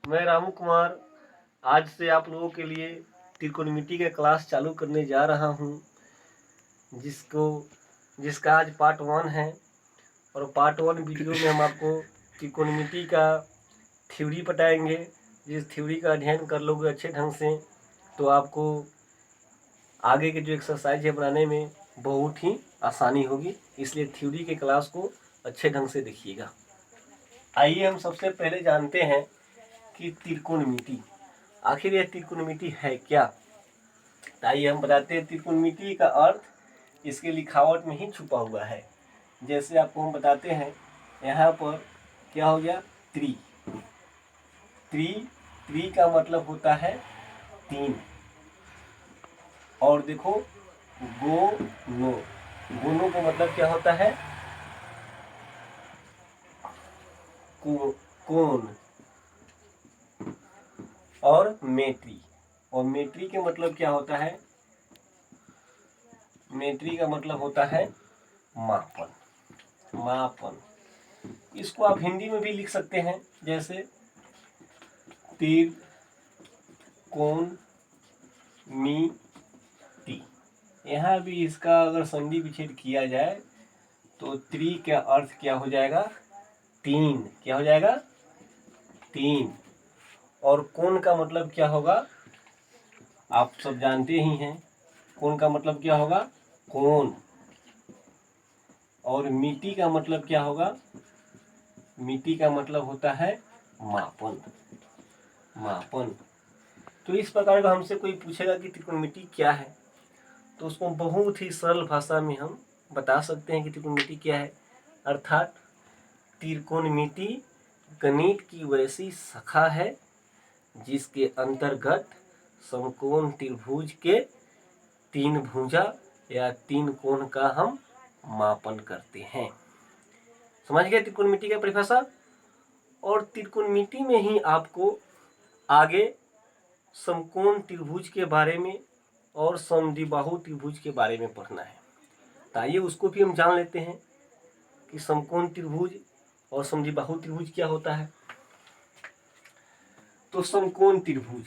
मैं रामू कुमार आज से आप लोगों के लिए त्रिकोणमिति का क्लास चालू करने जा रहा हूं, जिसका आज पार्ट 1 है। और पार्ट 1 वीडियो में हम आपको त्रिकोणमिति का थ्योरी बताएंगे। जिस थ्योरी का अध्ययन कर लोगे अच्छे ढंग से तो आपको आगे के जो एक्सरसाइज है बनाने में बहुत ही आसानी होगी। इसलिए थ्योरी के क्लास को अच्छे ढंग से देखिएगा। आइए हम सबसे पहले जानते हैं कि त्रिकोणमिति आखिर यह त्रिकोणमिति है क्या। आइए हम बताते हैं त्रिकोणमिति का अर्थ इसके लिखावट में ही छुपा हुआ है। जैसे आपको हम बताते हैं, यहाँ पर क्या हो गया, त्रि त्रि त्रि का मतलब होता है 3। और देखो गोनो, गोनो का मतलब क्या होता है, कोण। और मेट्री, और मेट्री के मतलब क्या होता है, मेट्री का मतलब होता है मापन। मापन इसको आप हिंदी में भी लिख सकते हैं, जैसे तीर कोण मिति। यहाँ भी इसका अगर संधि विच्छेद किया जाए तो त्रि का अर्थ क्या हो जाएगा, 3। क्या हो जाएगा, 3। और कोण का मतलब क्या होगा, आप सब जानते ही हैं। कोण का मतलब क्या होगा, कोण। और मिति का मतलब क्या होगा, मिति का मतलब होता है मापन। मापन। तो इस प्रकार का हमसे कोई पूछेगा कि त्रिकोणमिति क्या है, तो उसको बहुत ही सरल भाषा में हम बता सकते हैं कि त्रिकोणमिति क्या है। अर्थात त्रिकोणमिति गणित की वैसी शाखा है जिसके अंतर्गत समकोण त्रिभुज के 3 भुजा या 3 कोण का हम मापन करते हैं। समझ गए त्रिकोणमिति का परिभाषा। और त्रिकोणमिति में ही आपको आगे समकोण त्रिभुज के बारे में और समद्विबाहु त्रिभुज के बारे में पढ़ना है। तो आइए उसको भी हम जान लेते हैं कि समकोण त्रिभुज और समद्विबाहु त्रिभुज क्या होता है। तो समकोण त्रिभुज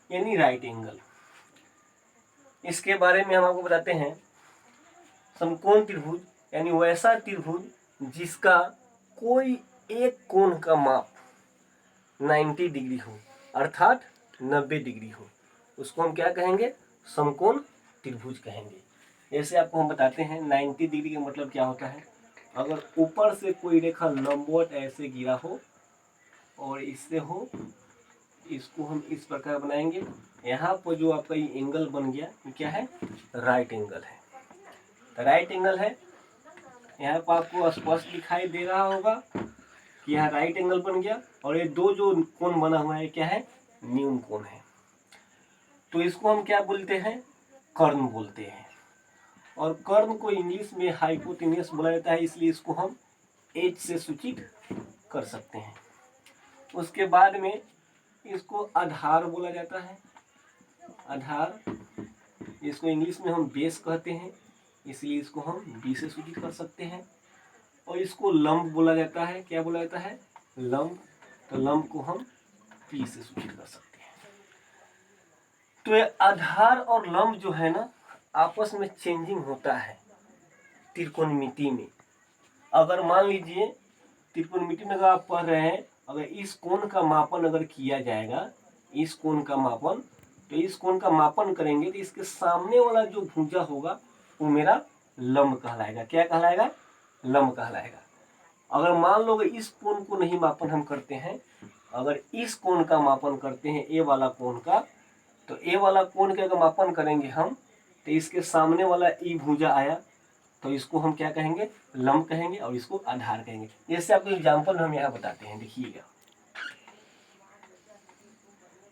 यानी राइट एंगल, इसके बारे में हम आपको बताते हैं। समकोण त्रिभुज यानी वैसा त्रिभुज जिसका कोई एक कोण का माप 90 डिग्री हो, अर्थात 90 डिग्री हो, उसको हम क्या कहेंगे, समकोण त्रिभुज कहेंगे। जैसे आपको हम बताते हैं 90 डिग्री का मतलब क्या होता है, अगर ऊपर से कोई रेखा लंबवत ऐसे गिरा हो और इससे हो, इसको हम इस प्रकार बनाएंगे। यहाँ पर जो आपका ये एंगल बन गया, ये क्या है, राइट एंगल है। राइट एंगल है, यहाँ पर आपको स्पष्ट दिखाई दे रहा होगा कि यहाँ राइट एंगल बन गया। और ये दो जो कोण बना हुआ है क्या है, न्यून कोण है। तो इसको हम क्या बोलते हैं, कर्ण बोलते हैं। और कर्ण को इंग्लिश में हाइपोटेन्यूस बोला जाता है, इसलिए इसको हम एच से सूचित कर सकते हैं। उसके बाद में इसको आधार बोला जाता है। आधार, इसको इंग्लिश में हम बेस कहते हैं, इसलिए इसको हम बी से सूचित कर सकते हैं। और इसको लंब बोला जाता है, क्या बोला जाता है, लंब। तो लंब को हम पी से सूचित कर सकते हैं। तो ये आधार और लंब जो है ना, आपस में चेंजिंग होता है त्रिकोणमिति में। अगर मान लीजिए त्रिकोणमिति में अगर आप पढ़ रहे हैं, अगर इस कोण का मापन अगर किया जाएगा, इस कोण का मापन, तो इस कोण का मापन करेंगे तो इसके सामने वाला जो भुजा होगा वो मेरा लंब कहलाएगा। क्या कहलाएगा, लंब कहलाएगा। अगर मान लो इस कोण को नहीं मापन हम करते हैं, अगर इस कोण का मापन करते हैं, ए वाला कोण का, तो ए वाला कोण का अगर मापन करेंगे हम, तो इसके सामने वाला ई भुजा आया, तो इसको हम क्या कहेंगे, लंब कहेंगे, और इसको आधार कहेंगे। जैसे आपको एग्जाम्पल हम यहाँ बताते हैं, देखिएगा।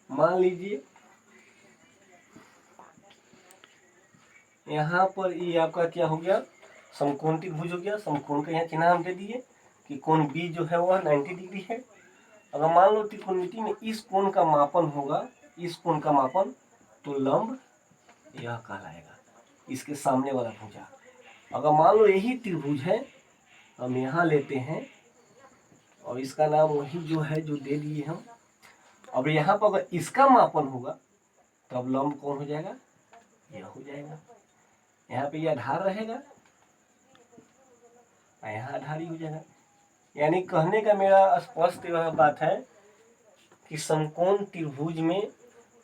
मान लीजिए यहाँ पर ये आपका क्या हो गया, समकोण त्रिभुज हो गया। समकोण का यहाँ चिन्ह हम दे दिए कि कोण बी जो है वह 90 डिग्री है। अगर मान लो त्रिकोणमिति में इस कोण का मापन होगा, इस कोण का मापन, तो लंब यह कहलाएगा, इसके सामने वाला भुजा। अगर मान लो यही त्रिभुज है, हम यहाँ लेते हैं और इसका नाम वही जो है जो दे दिए हम, अब यहाँ पर अगर इसका मापन होगा तो अब लंब कौन हो जाएगा, यह हो जाएगा। यहाँ पे यह आधार रहेगा, यहाँ आधार ही हो जाएगा। यानी कहने का मेरा स्पष्ट यह बात है कि समकोण त्रिभुज में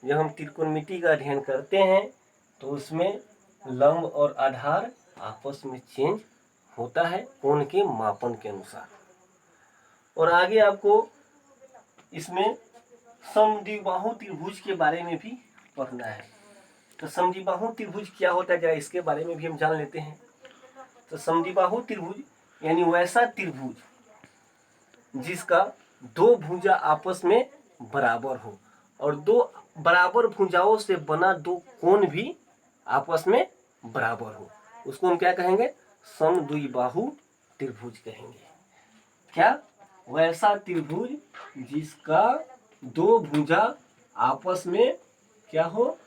जब हम त्रिकोणमिति का अध्ययन करते हैं तो उसमें लंब और आधार आपस में चेंज होता है कोण के मापन के अनुसार। और आगे आपको इसमें समद्विबाहु त्रिभुज के बारे में भी पढ़ना है। तो समद्विबाहु त्रिभुज क्या होता है जरा इसके बारे में भी हम जान लेते हैं। तो समद्विबाहु त्रिभुज यानी वैसा त्रिभुज जिसका दो भुजा आपस में बराबर हो और दो बराबर भुजाओं से बना दो कोण भी आपस में बराबर हो, उसको हम क्या कहेंगे, समद्विबाहु त्रिभुज कहेंगे। क्या, वैसा त्रिभुज जिसका दो भुजा आपस में क्या हो,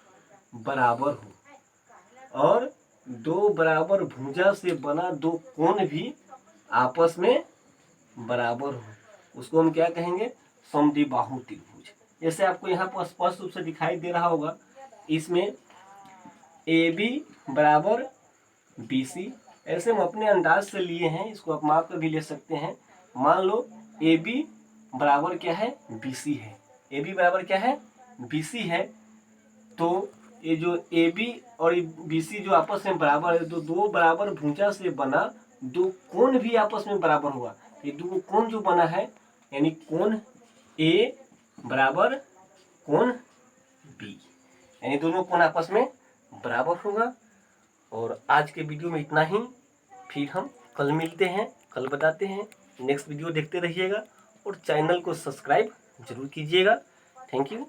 बराबर हो और दो बराबर भुजा से बना दो कोण भी आपस में बराबर हो, उसको हम क्या कहेंगे, समद्विबाहु त्रिभुज। जैसे आपको यहाँ पर स्पष्ट रूप से दिखाई दे रहा होगा, इसमें AB बराबर BC, ऐसे हम अपने अंदाज से लिए हैं, इसको आप माप कर भी ले सकते हैं। मान लो AB बराबर क्या है, BC है। AB बराबर क्या है, BC है। तो ये जो AB और BC जो आपस में बराबर है, तो दो बराबर भुजा से बना दो कोण भी आपस में बराबर हुआ। ये दो कोण जो बना है यानी कोण A बराबर कोण B, यानी दोनों कोण आपस में बराबर होगा। और आज के वीडियो में इतना ही, फिर हम कल मिलते हैं, कल बताते हैं। नेक्स्ट वीडियो देखते रहिएगा और चैनल को सब्सक्राइब जरूर कीजिएगा। Thank you.